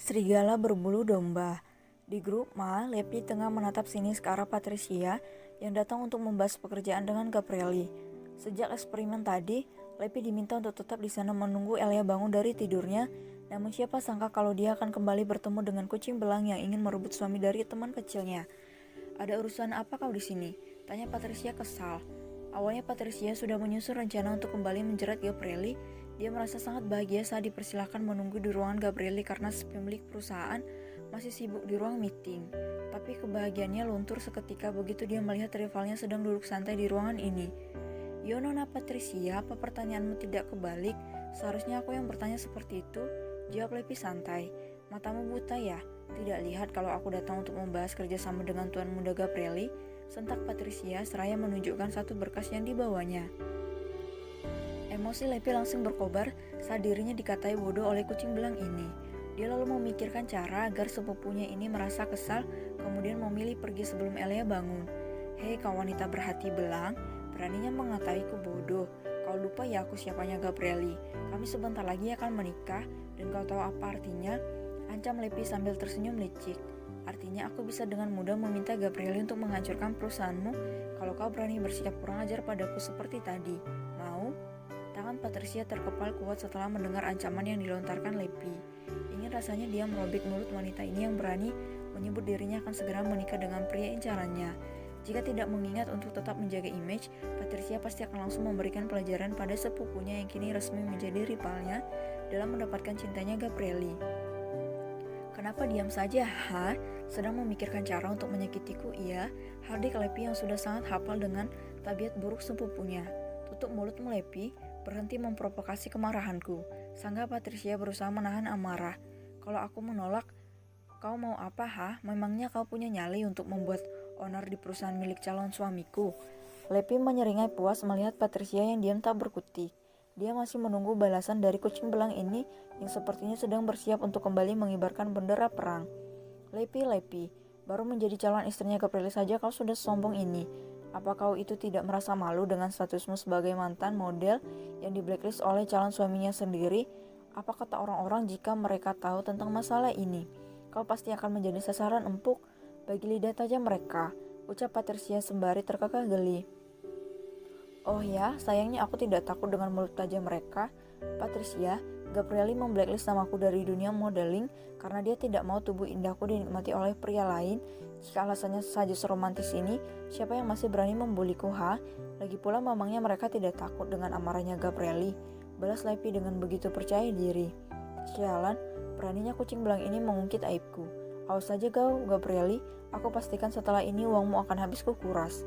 Serigala berbulu domba. Di grup Ma, Lepi tengah menatap sinis ke arah Patricia yang datang untuk membahas pekerjaan dengan Gabrieli. Sejak eksperimen tadi, Lepi diminta untuk tetap di sana menunggu Elia bangun dari tidurnya. Namun siapa sangka kalau dia akan kembali bertemu dengan kucing belang yang ingin merebut suami dari teman kecilnya. "Ada urusan apa kau di sini?" tanya Patricia kesal. Awalnya Patricia sudah menyusun rencana untuk kembali menjerat Gabrieli. Dia merasa sangat bahagia saat dipersilakan menunggu di ruangan Gabrieli karena pemilik perusahaan masih sibuk di ruang meeting. Tapi kebahagiaannya luntur seketika begitu dia melihat rivalnya sedang duduk santai di ruangan ini. "Yo Nona Patricia, apa pertanyaanmu tidak kebalik? Seharusnya aku yang bertanya seperti itu," jawab Lepi santai. "Matamu buta ya? Tidak lihat kalau aku datang untuk membahas kerjasama dengan Tuan Muda Gabrieli?" sentak Patricia seraya menunjukkan satu berkas yang dibawanya. Emosi Lepi langsung berkobar saat dirinya dikatai bodoh oleh kucing belang ini. Dia lalu memikirkan cara agar sepupunya ini merasa kesal, kemudian memilih pergi sebelum Elia bangun. "Hei kau wanita berhati belang, beraninya mengataiku bodoh. Kau lupa ya aku siapanya Gabrieli. Kami sebentar lagi akan menikah, dan kau tahu apa artinya?" ancam Lepi sambil tersenyum licik. "Artinya aku bisa dengan mudah meminta Gabrieli untuk menghancurkan perusahaanmu kalau kau berani bersikap kurang ajar padaku seperti tadi. Mau?" Tangan Patricia terkepal kuat setelah mendengar ancaman yang dilontarkan Lepi. Ingin rasanya dia merobek mulut wanita ini yang berani menyebut dirinya akan segera menikah dengan pria incarannya. Jika tidak mengingat untuk tetap menjaga image, Patricia pasti akan langsung memberikan pelajaran pada sepupunya yang kini resmi menjadi rivalnya dalam mendapatkan cintanya Gabrieli. "Kenapa diam saja, ha? Sedang memikirkan cara untuk menyakitiku, iya?" hardik Lepi yang sudah sangat hafal dengan tabiat buruk sepupunya. "Tutup mulutmu, Lepi. Berhenti memprovokasi kemarahanku," sanggah Patricia berusaha menahan amarah. "Kalau aku menolak, kau mau apa, ha? Memangnya kau punya nyali untuk membuat owner di perusahaan milik calon suamiku?" Lepi menyeringai puas melihat Patricia yang diam tak berkutik. Dia masih menunggu balasan dari kucing belang ini yang sepertinya sedang bersiap untuk kembali mengibarkan bendera perang. Lepi, baru menjadi calon istrinya Gabrieli saja kau sudah sombong ini. Apa kau itu tidak merasa malu dengan statusmu sebagai mantan model yang di blacklist oleh calon suaminya sendiri? Apa kata orang-orang jika mereka tahu tentang masalah ini? Kau pasti akan menjadi sasaran empuk bagi lidah tajam mereka, ucap Patricia sembari terkekeh geli. "Oh ya, sayangnya aku tidak takut dengan mulut tajam mereka, Patricia. Gabrieli memblacklist namaku dari dunia modeling karena dia tidak mau tubuh indahku dinikmati oleh pria lain. Jika alasannya saja seromantis ini, siapa yang masih berani membuliku, ha? Lagi pula memangnya mereka tidak takut dengan amarahnya Gabrieli?" balas Lepi dengan begitu percaya diri. "Sialan, beraninya kucing belang ini mengungkit aibku. Awas saja kau, Gabrieli, aku pastikan setelah ini uangmu akan habis kukuras."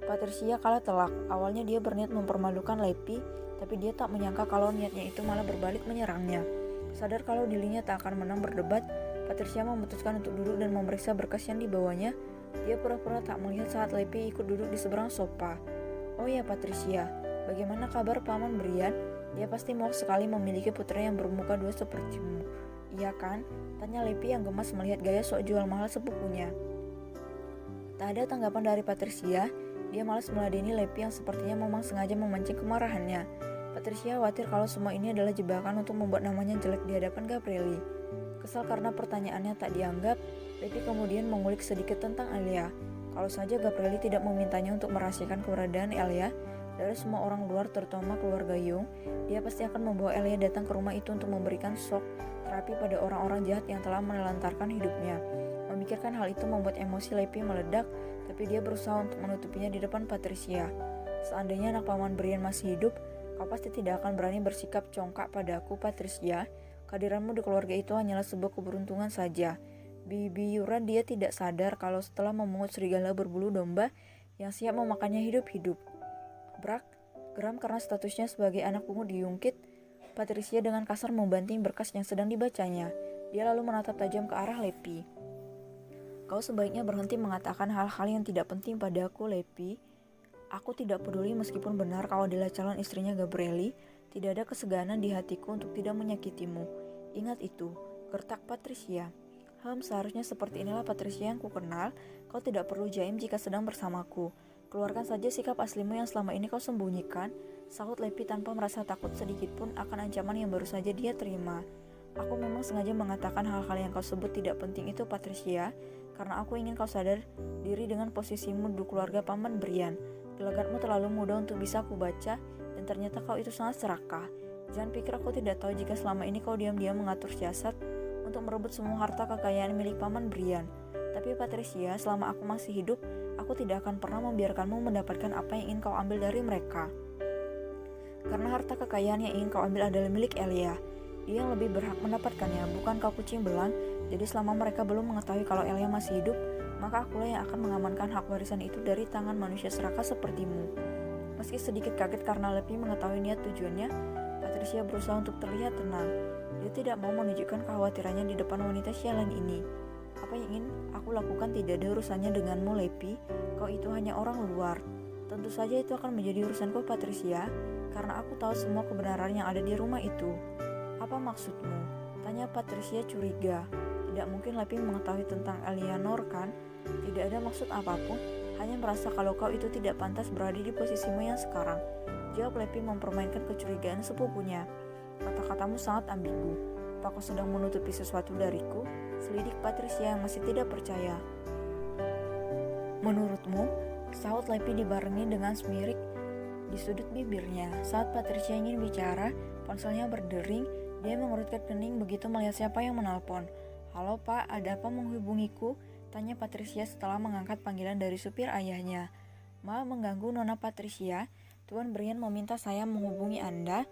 Patricia kalah telak. Awalnya dia berniat mempermalukan Lepi, tapi dia tak menyangka kalau niatnya itu malah berbalik menyerangnya. Sadar kalau dirinya tak akan menang berdebat, Patricia memutuskan untuk duduk dan memeriksa berkas yang dibawanya. Dia pura-pura tak melihat saat Lepi ikut duduk di seberang sofa. "Oh ya Patricia, bagaimana kabar Paman Brian? Dia pasti mau sekali memiliki putra yang bermuka dua sepertimu, iya kan?" tanya Lepi yang gemas melihat gaya sok jual mahal sepupunya. Tak ada tanggapan dari Patricia. Dia malas meladeni Lepi yang sepertinya memang sengaja memancing kemarahannya. Patricia khawatir kalau semua ini adalah jebakan untuk membuat namanya jelek di hadapan Gabrieli. Kesal karena pertanyaannya tak dianggap, Lepi kemudian mengulik sedikit tentang Elia. Kalau saja Gabrieli tidak memintanya untuk merahasiakan keberadaan Elia dari semua orang luar, terutama keluarga Young, dia pasti akan membawa Elia datang ke rumah itu untuk memberikan shock terapi pada orang-orang jahat yang telah menelantarkan hidupnya. Memikirkan hal itu membuat emosi Lepi meledak, tapi dia berusaha untuk menutupinya di depan Patricia. "Seandainya anak Paman Brian masih hidup, kau pasti tidak akan berani bersikap congkak padaku, Patricia. Kehadiranmu di keluarga itu hanyalah sebuah keberuntungan saja." Bibiyuran dia tidak sadar kalau setelah memungut serigala berbulu domba yang siap memakannya hidup-hidup. Brak, geram karena statusnya sebagai anak pungut diungkit, Patricia dengan kasar membanting berkas yang sedang dibacanya. Dia lalu menatap tajam ke arah Lepi. "Kau sebaiknya berhenti mengatakan hal-hal yang tidak penting padaku, Lepi. Aku tidak peduli meskipun benar kau adalah calon istrinya Gabrieli. Tidak ada keseganan di hatiku untuk tidak menyakitimu. Ingat itu," gertak Patricia. Seharusnya seperti inilah Patricia yang kukenal. Kau tidak perlu jaim jika sedang bersamaku. Keluarkan saja sikap aslimu yang selama ini kau sembunyikan," sahut Lepi tanpa merasa takut sedikit pun akan ancaman yang baru saja dia terima. Aku memang sengaja mengatakan hal-hal yang kau sebut tidak penting itu, Patricia, karena aku ingin kau sadar diri dengan posisimu di keluarga Paman Brian. Gelagatmu terlalu mudah untuk bisa aku baca, dan ternyata kau itu sangat serakah. Jangan pikir aku tidak tahu jika selama ini kau diam-diam mengatur siasat untuk merebut semua harta kekayaan milik Paman Brian. Tapi Patricia, selama aku masih hidup, aku tidak akan pernah membiarkanmu mendapatkan apa yang ingin kau ambil dari mereka. Karena harta kekayaan yang ingin kau ambil adalah milik Elia. Dia yang lebih berhak mendapatkannya, bukan kau kucing belang. Jadi selama mereka belum mengetahui kalau Elia masih hidup, maka akulah yang akan mengamankan hak warisan itu dari tangan manusia serakah sepertimu. Meski sedikit kaget karena lebih mengetahui niat tujuannya, Patricia berusaha untuk terlihat tenang. Dia tidak mau menunjukkan kekhawatirannya di depan wanita sialan ini. Apa yang ingin aku lakukan tidak ada urusannya denganmu, Lepi. Kau itu hanya orang luar. Tentu saja itu akan menjadi urusanku, Patricia, karena aku tahu semua kebenaran yang ada di rumah itu. Apa maksudmu? Tanya Patricia curiga. Tidak mungkin Lepi mengetahui tentang Eleanor, kan? Tidak ada maksud apapun, hanya merasa kalau kau itu tidak pantas berada di posisimu yang sekarang. Jawab Lepi mempermainkan kecurigaan sepupunya. Kata-katamu sangat ambigu. Apa kau sedang menutupi sesuatu dariku? Selidik Patricia yang masih tidak percaya. Menurutmu? Sahut Lepi dibarengi dengan semirik di sudut bibirnya. Saat Patricia ingin bicara, ponselnya berdering. Dia mengerutkan kening begitu melihat siapa yang menelpon. Halo Pak, ada apa menghubungiku? Tanya Patricia setelah mengangkat panggilan dari supir ayahnya. Maaf mengganggu Nona Patricia, Tuan Brian meminta saya menghubungi Anda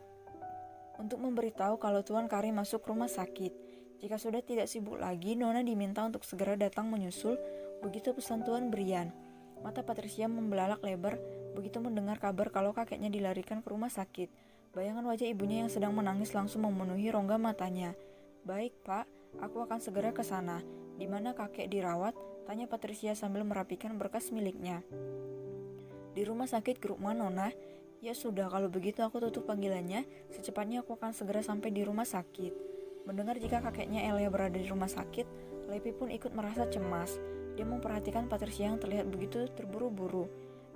untuk memberitahu kalau Tuan Karim masuk rumah sakit. Jika sudah tidak sibuk lagi, Nona diminta untuk segera datang menyusul, begitu pesan Tuan Brian. Mata Patricia membelalak lebar begitu mendengar kabar kalau kakeknya dilarikan ke rumah sakit. Bayangan wajah ibunya yang sedang menangis langsung memenuhi rongga matanya. Baik Pak, aku akan segera ke sana. Di mana kakek dirawat? Tanya Patricia sambil merapikan berkas miliknya. Di rumah sakit Groupman, Nona. Ya sudah, kalau begitu aku tutup panggilannya. Secepatnya aku akan segera sampai di rumah sakit. Mendengar jika kakeknya Elia berada di rumah sakit, Lepi pun ikut merasa cemas. Dia memperhatikan Patricia yang terlihat begitu terburu-buru.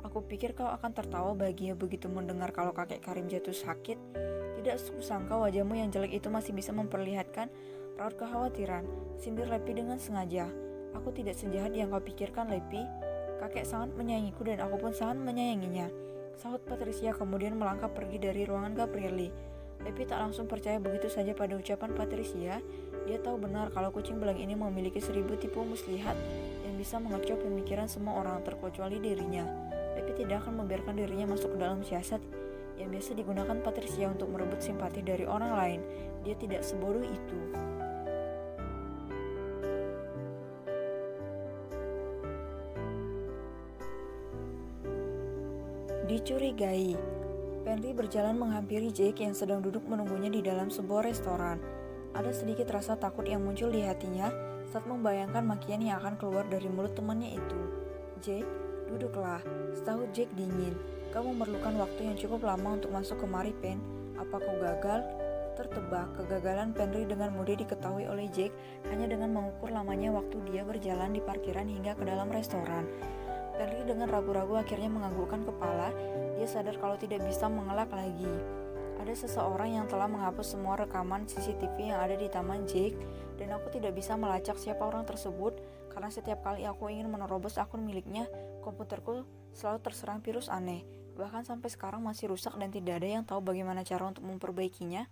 Aku pikir kau akan tertawa bahagia begitu mendengar kalau kakek Karim jatuh sakit. Tidak kusangka wajahmu yang jelek itu masih bisa memperlihatkan raut kekhawatiran. Sindir Lepi dengan sengaja. Aku tidak sejahat yang kau pikirkan, Lepi. Kakek sangat menyayangiku dan aku pun sangat menyayanginya. Sahut Patricia kemudian melangkah pergi dari ruangan Gabrieli. Lepi tak langsung percaya begitu saja pada ucapan Patricia. Dia tahu benar kalau kucing belang ini memiliki 1000 tipu muslihat yang bisa mengecok pemikiran semua orang terkecuali dirinya. Lepi tidak akan membiarkan dirinya masuk ke dalam siasat yang biasa digunakan Patricia untuk merebut simpati dari orang lain. Dia tidak sebodoh itu. Dicurigai, Penry berjalan menghampiri Jake yang sedang duduk menunggunya di dalam sebuah restoran. Ada sedikit rasa takut yang muncul di hatinya saat membayangkan makian yang akan keluar dari mulut temannya itu. Jake, duduklah. Sahut Jake dingin. Kamu memerlukan waktu yang cukup lama untuk masuk kemari, Pen. Apa kau gagal? Tertebak, kegagalan Penry dengan mudah diketahui oleh Jake hanya dengan mengukur lamanya waktu dia berjalan di parkiran hingga ke dalam restoran. Penry dengan ragu-ragu akhirnya menganggukkan kepala. Dia sadar kalau tidak bisa mengelak lagi. Ada seseorang yang telah menghapus semua rekaman CCTV yang ada di taman Jake, dan aku tidak bisa melacak siapa orang tersebut karena setiap kali aku ingin menerobos akun miliknya, komputerku selalu terserang virus aneh. Bahkan sampai sekarang masih rusak dan tidak ada yang tahu bagaimana cara untuk memperbaikinya.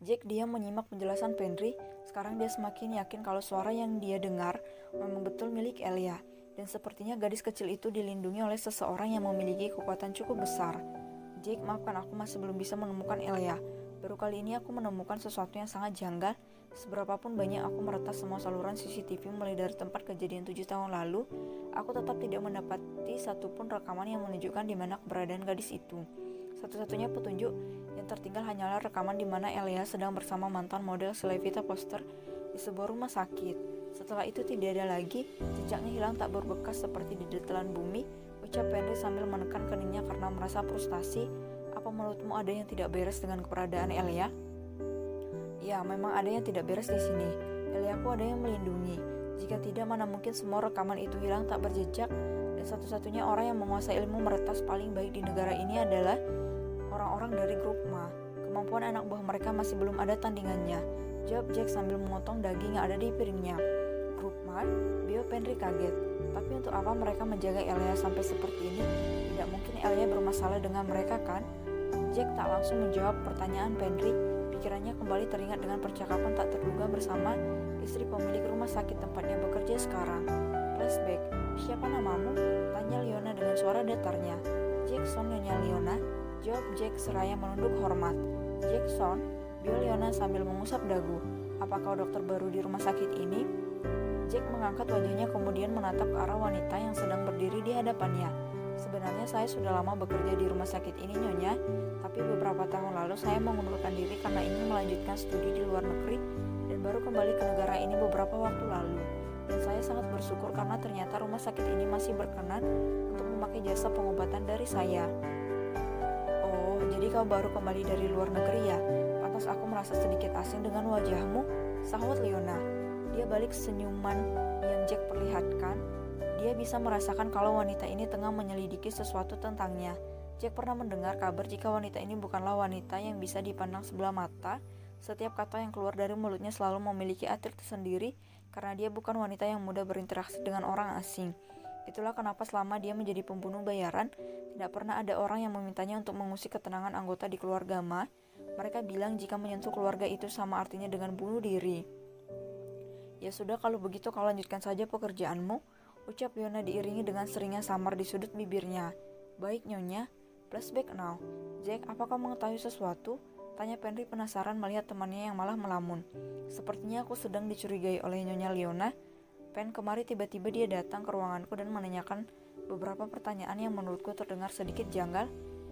Jake diam menyimak penjelasan Penry. Sekarang dia semakin yakin kalau suara yang dia dengar memang betul milik Elia. Dan sepertinya gadis kecil itu dilindungi oleh seseorang yang memiliki kekuatan cukup besar. Jake, maafkan aku masih belum bisa menemukan Elia. Baru kali ini aku menemukan sesuatu yang sangat janggal. Seberapapun banyak aku meretas semua saluran CCTV mulai dari tempat kejadian 7 tahun lalu, aku tetap tidak mendapati satupun rekaman yang menunjukkan di mana keberadaan gadis itu. Satu-satunya petunjuk yang tertinggal hanyalah rekaman di mana Elia sedang bersama mantan model Slevita Foster di sebuah rumah sakit. Setelah itu tidak ada lagi, jejaknya hilang tak berbekas seperti di ditelan bumi, ucap Penry sambil menekan keningnya karena merasa frustasi. Apa menurutmu ada yang tidak beres dengan keberadaan Elia? Ya, memang ada yang tidak beres di sini. Eliaku ada yang melindungi. Jika tidak, mana mungkin semua rekaman itu hilang tak berjejak, dan satu-satunya orang yang menguasai ilmu meretas paling baik di negara ini adalah orang-orang dari grup Ma. Kemampuan anak buah mereka masih belum ada tandingannya, jawab Jack sambil memotong daging yang ada di piringnya. Grup Ma, bio Penry kaget. Tapi untuk apa mereka menjaga Elia sampai seperti ini? Tidak mungkin Elia bermasalah dengan mereka kan? Jack tak langsung menjawab pertanyaan Penry. Pikirannya kembali teringat dengan percakapan tak terduga bersama istri pemilik rumah sakit tempatnya bekerja sekarang. Flashback, siapa namamu? Tanya Leona dengan suara datarnya. Jackson, Nyonya Leona, jawab Jack seraya menunduk hormat. Jackson, bio Leona sambil mengusap dagu. Apa kau dokter baru di rumah sakit ini? Jack mengangkat wajahnya kemudian menatap ke arah wanita yang sedang berdiri di hadapannya. Sebenarnya saya sudah lama bekerja di rumah sakit ini, Nyonya, tapi beberapa tahun lalu saya mengundurkan diri karena ingin melanjutkan studi di luar negeri dan baru kembali ke negara ini beberapa waktu lalu. Dan saya sangat bersyukur karena ternyata rumah sakit ini masih berkenan untuk memakai jasa pengobatan dari saya. Oh, jadi kau baru kembali dari luar negeri ya? Pantas aku merasa sedikit asing dengan wajahmu, sahut Leona. Dia balik senyuman yang Jack perlihatkan. Dia bisa merasakan kalau wanita ini tengah menyelidiki sesuatu tentangnya. Jack pernah mendengar kabar jika wanita ini bukanlah wanita yang bisa dipandang sebelah mata. Setiap kata yang keluar dari mulutnya selalu memiliki arti tersendiri karena dia bukan wanita yang mudah berinteraksi dengan orang asing. Itulah kenapa selama dia menjadi pembunuh bayaran, tidak pernah ada orang yang memintanya untuk mengusik ketenangan anggota di keluarga Ma. Mereka bilang jika menyentuh keluarga itu sama artinya dengan bunuh diri. Ya sudah, kalau begitu kau lanjutkan saja pekerjaanmu, ucap Leona diiringi dengan seringnya samar di sudut bibirnya. Baik, Nyonya. Flashback now. Jack, apakah kau mengetahui sesuatu? Tanya Penry penasaran melihat temannya yang malah melamun. Sepertinya aku sedang dicurigai oleh Nyonya Leona. Pen, kemari tiba-tiba dia datang ke ruanganku dan menanyakan beberapa pertanyaan yang menurutku terdengar sedikit janggal.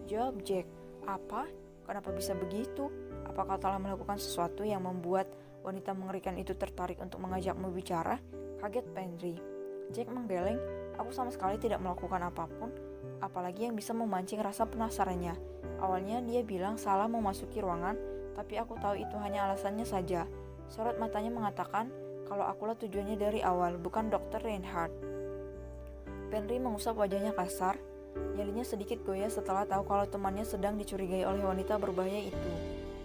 Jawab Jack. Apa? Kenapa bisa begitu? Apakah kau telah melakukan sesuatu yang membuat wanita mengerikan itu tertarik untuk mengajakmu bicara? Kaget Penry. Jack menggeleng. Aku sama sekali tidak melakukan apapun, apalagi yang bisa memancing rasa penasarannya. Awalnya dia bilang salah memasuki ruangan, tapi aku tahu itu hanya alasannya saja. Sorot matanya mengatakan kalau akulah tujuannya dari awal, bukan Dr. Reinhardt. Penry mengusap wajahnya kasar. Nyalinya sedikit goyah setelah tahu kalau temannya sedang dicurigai oleh wanita berbahaya itu.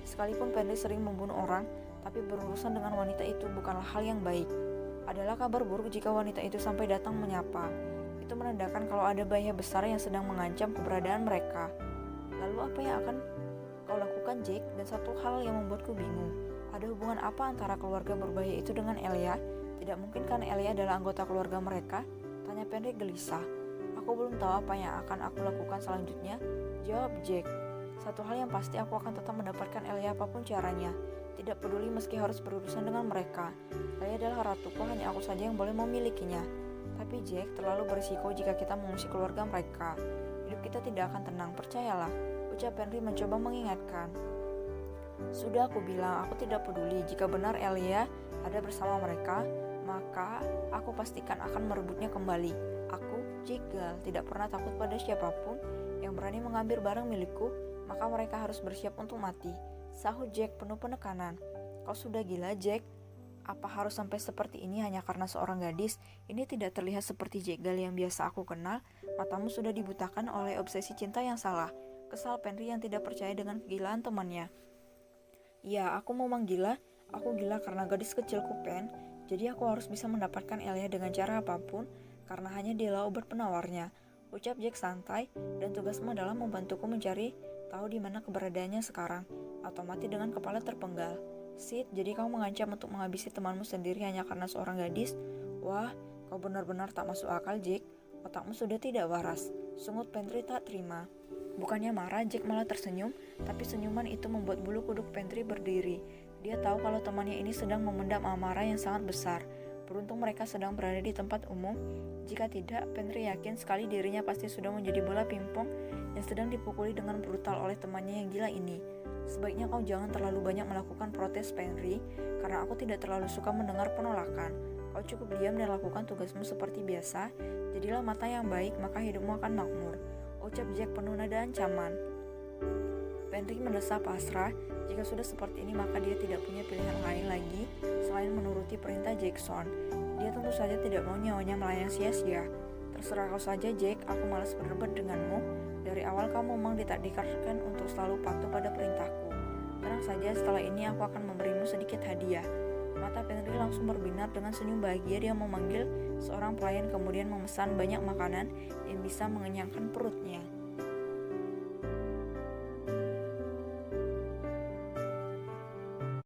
Sekalipun Penry sering membunuh orang, tapi berurusan dengan wanita itu bukanlah hal yang baik. Adalah kabar buruk jika wanita itu sampai datang menyapa. Itu menandakan kalau ada bahaya besar yang sedang mengancam keberadaan mereka. Lalu apa yang akan kau lakukan, Jack? Dan satu hal yang membuatku bingung, ada hubungan apa antara keluarga berbahaya itu dengan Elia? Tidak mungkin kan Elia adalah anggota keluarga mereka? Tanya Penry gelisah. Aku belum tahu apa yang akan aku lakukan selanjutnya, jawab Jack. Satu hal yang pasti, aku akan tetap mendapatkan Elia apapun caranya. Tidak peduli meski harus berurusan dengan mereka. Elia adalah ratuku, hanya aku saja yang boleh memilikinya. Tapi Jack, terlalu berisiko jika kita mengusik keluarga mereka. Hidup kita tidak akan tenang, percayalah, ucap Penry mencoba mengingatkan. Sudah aku bilang, aku tidak peduli. Jika benar Elia ada bersama mereka, maka aku pastikan akan merebutnya kembali. Aku, Jagal, tidak pernah takut pada siapapun yang berani mengambil barang milikku, maka mereka harus bersiap untuk mati, sahut Jack penuh penekanan. Kau sudah gila, Jack? Apa harus sampai seperti ini hanya karena seorang gadis? Ini tidak terlihat seperti Jagal yang biasa aku kenal. Matamu sudah dibutakan oleh obsesi cinta yang salah, kesal Penry yang tidak percaya dengan kegilaan temannya. Ya, aku memang gila. Aku gila karena gadis kecilku, Pen. Jadi aku harus bisa mendapatkan Elia dengan cara apapun, karena hanya dialah obat penawarnya, ucap Jack santai. Dan tugasmu adalah membantuku mencari tahu di mana keberadaannya sekarang, atau mati dengan kepala terpenggal. Sid, jadi kau mengancam untuk menghabisi temanmu sendiri hanya karena seorang gadis? Wah, kau benar-benar tak masuk akal, Jack. Otakmu sudah tidak waras, sungut Penry tak terima. Bukannya marah, Jack malah tersenyum, tapi senyuman itu membuat bulu kuduk Penry berdiri. Dia tahu kalau temannya ini sedang memendam amarah yang sangat besar. Beruntung mereka sedang berada di tempat umum. Jika tidak, Penry yakin sekali dirinya pasti sudah menjadi bola pingpong yang sedang dipukuli dengan brutal oleh temannya yang gila ini. Sebaiknya kau jangan terlalu banyak melakukan protes, Penry, karena aku tidak terlalu suka mendengar penolakan. Kau cukup diam dan lakukan tugasmu seperti biasa. Jadilah mata yang baik, maka hidupmu akan makmur, ucap Jack penuh nada ancaman. Penry mendesak pasrah. Jika sudah seperti ini, maka dia tidak punya pilihan lain lagi selain menuruti perintah Jackson. Dia tentu saja tidak mau nyawanya melayang sia-sia. Terserah kau saja, Jack, aku malas berdebat denganmu. Dari awal kamu memang ditakdirkan untuk selalu patuh pada perintahku. Tenang saja, setelah ini aku akan memberimu sedikit hadiah. Mata Penri langsung berbinar dengan senyum bahagia. Dia memanggil seorang pelayan kemudian memesan banyak makanan yang bisa mengenyangkan perutnya.